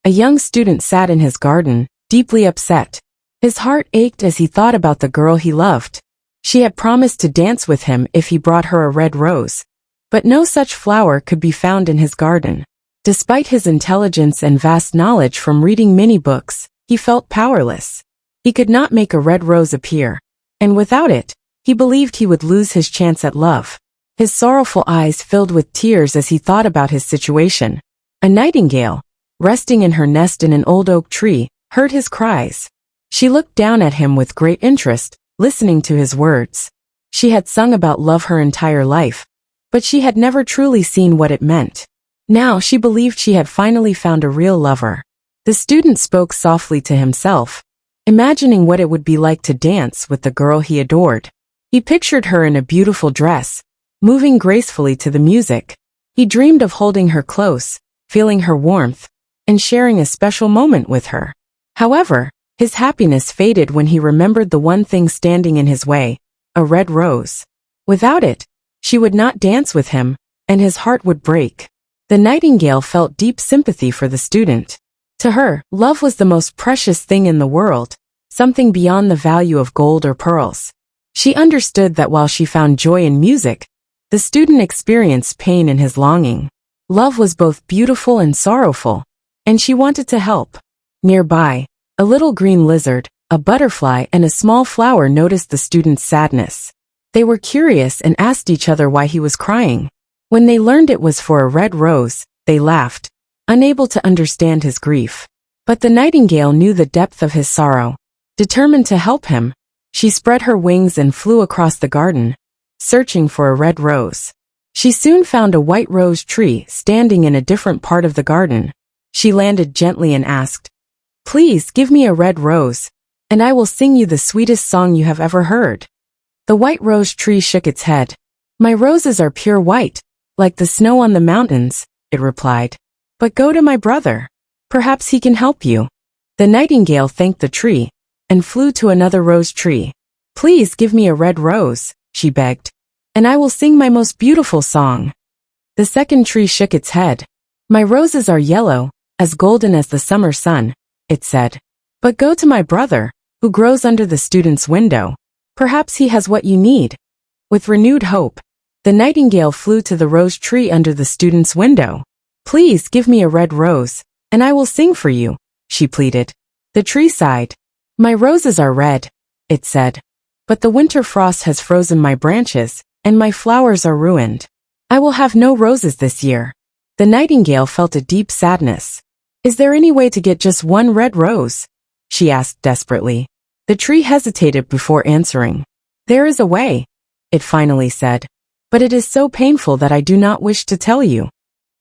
A young student sat in his garden, deeply upset. His heart ached as he thought about the girl he loved. She had promised to dance with him if he brought her a red rose. But no such flower could be found in his garden. Despite his intelligence and vast knowledge from reading many books, he felt powerless. He could not make a red rose appear, and without it, he believed he would lose his chance at love. His sorrowful eyes filled with tears as he thought about his situation. A nightingale, resting in her nest in an old oak tree, heard his cries. She looked down at him with great interest, listening to his words. She had sung about love her entire life, but she had never truly seen what it meant. Now she believed she had finally found a real lover. The student spoke softly to himself, imagining what it would be like to dance with the girl he adored. He pictured her in a beautiful dress, moving gracefully to the music. He dreamed of holding her close, feeling her warmth, and sharing a special moment with her. However, his happiness faded when he remembered the one thing standing in his way, a red rose. Without it, she would not dance with him, and his heart would break. The nightingale felt deep sympathy for the student. To her, love was the most precious thing in the world, something beyond the value of gold or pearls. She understood that while she found joy in music, the student experienced pain in his longing. Love was both beautiful and sorrowful, and she wanted to help. Nearby, a little green lizard, a butterfly, and a small flower noticed the student's sadness. They were curious and asked each other why he was crying. When they learned it was for a red rose, they laughed, unable to understand his grief. But the nightingale knew the depth of his sorrow. Determined to help him, she spread her wings and flew across the garden, searching for a red rose. She soon found a white rose tree standing in a different part of the garden. She landed gently and asked, "Please give me a red rose, and I will sing you the sweetest song you have ever heard." The white rose tree shook its head. "My roses are pure white, like the snow on the mountains," it replied. "But go to my brother. Perhaps he can help you." The nightingale thanked the tree and flew to another rose tree. "Please give me a red rose," she begged, "and I will sing my most beautiful song." The second tree shook its head. "My roses are yellow, as golden as the summer sun," it said. "But go to my brother, who grows under the student's window. Perhaps he has what you need." With renewed hope, the nightingale flew to the rose tree under the student's window. "Please give me a red rose, and I will sing for you," she pleaded. The tree sighed. "My roses are red," it said, "but the winter frost has frozen my branches, and my flowers are ruined. I will have no roses this year." The nightingale felt a deep sadness. "Is there any way to get just one red rose?" she asked desperately. The tree hesitated before answering. "There is a way," it finally said, "but it is so painful that I do not wish to tell you."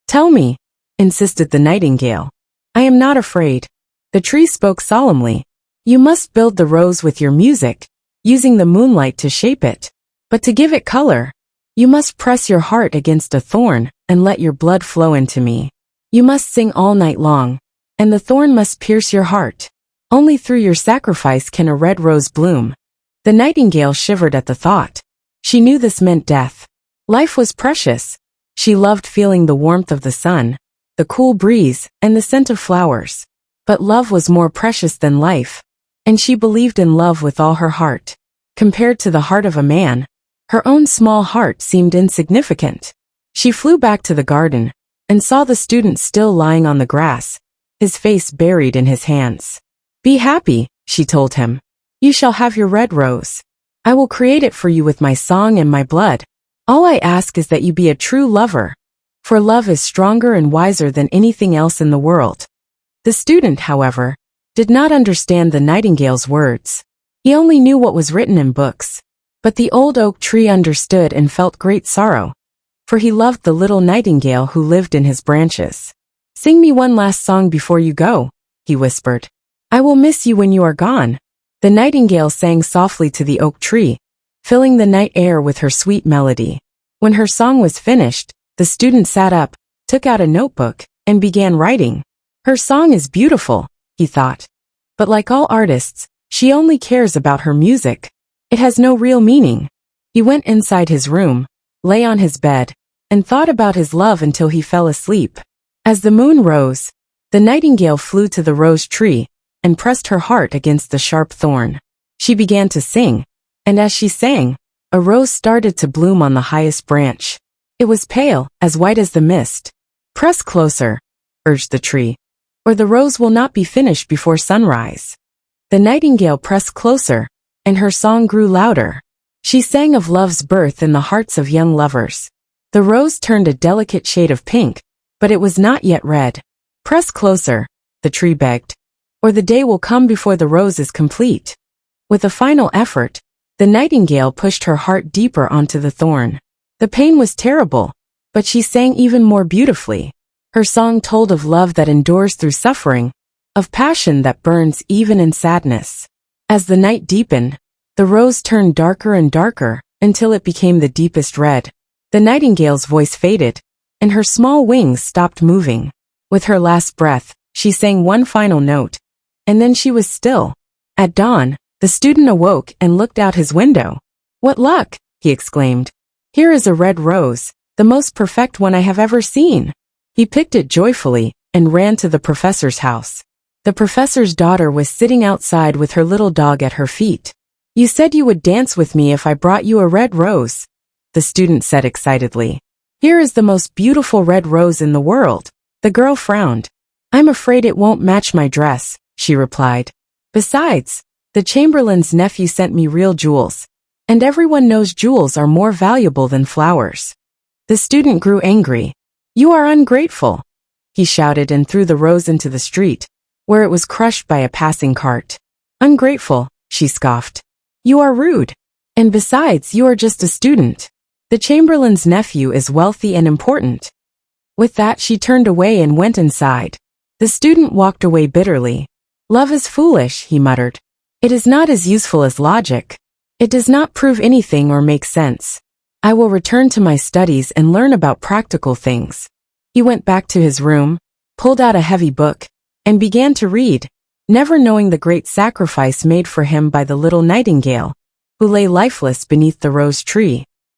"Tell me," insisted the nightingale. "I am not afraid." The tree spoke solemnly. "You must build the rose with your music, using the moonlight to shape it. But to give it color, you must press your heart against a thorn and let your blood flow into me. You must sing all night long, and the thorn must pierce your heart. Only through your sacrifice can a red rose bloom." The nightingale shivered at the thought. She knew this meant death. Life was precious. She loved feeling the warmth of the sun, the cool breeze, and the scent of flowers. But love was more precious than life, and she believed in love with all her heart. Compared to the heart of a man, her own small heart seemed insignificant. She flew back to the garden and saw the student still lying on the grass, his face buried in his hands. "Be happy," she told him. "You shall have your red rose. I will create it for you with my song and my blood. All I ask is that you be a true lover, for love is stronger and wiser than anything else in the world." The student, however, did not understand the nightingale's words. He only knew what was written in books. But the old oak tree understood and felt great sorrow, for he loved the little nightingale who lived in his branches. "Sing me one last song before you go," he whispered. "I will miss you when you are gone." The nightingale sang softly to the oak tree, filling the night air with her sweet melody. When her song was finished, the student sat up, took out a notebook, and began writing. "Her song is beautiful," he thought. "But like all artists, she only cares about her music. It has no real meaning." He went inside his room, lay on his bed, and thought about his love until he fell asleep. As the moon rose, The nightingale flew to the rose tree and pressed her heart against the sharp thorn. She began to sing, and as she sang, a rose started to bloom on the highest branch. It was pale, as white as the mist. "Press closer," urged the tree, "or the rose will not be finished before sunrise." The nightingale pressed closer, and her song grew louder. She sang of love's birth in the hearts of young lovers. The rose turned a delicate shade of pink, but it was not yet red. "Press closer," the tree begged, "or the day will come before the rose is complete." With a final effort, the nightingale pushed her heart deeper onto the thorn. The pain was terrible, but she sang even more beautifully. Her song told of love that endures through suffering, of passion that burns even in sadness. As the night deepened, the rose turned darker and darker until it became the deepest red. The nightingale's voice faded, and her small wings stopped moving. With her last breath, she sang one final note, and then she was still. At dawn, the student awoke and looked out his window. "What luck!" he exclaimed. "Here is a red rose, the most perfect one I have ever seen." He picked it joyfully and ran to the professor's house. The professor's daughter was sitting outside with her little dog at her feet. "You said you would dance with me if I brought you a red rose," the student said excitedly. "Here is the most beautiful red rose in the world." The girl frowned. "I'm afraid it won't match my dress," she replied. "Besides, the chamberlain's nephew sent me real jewels, and everyone knows jewels are more valuable than flowers." The student grew angry. "You are ungrateful," he shouted and threw the rose into the street, where it was crushed by a passing cart. "Ungrateful," she scoffed. "You are rude. And besides, you are just a student. The chamberlain's nephew is wealthy and important." With that, she turned away and went inside. The student walked away bitterly. "Love is foolish," he muttered. "It is not as useful as logic. It does not prove anything or make sense. I will return to my studies and learn about practical things." He went back to his room, pulled out a heavy book, and began to read, never knowing the great sacrifice made for him by the little nightingale, who lay lifeless beneath the rose tree.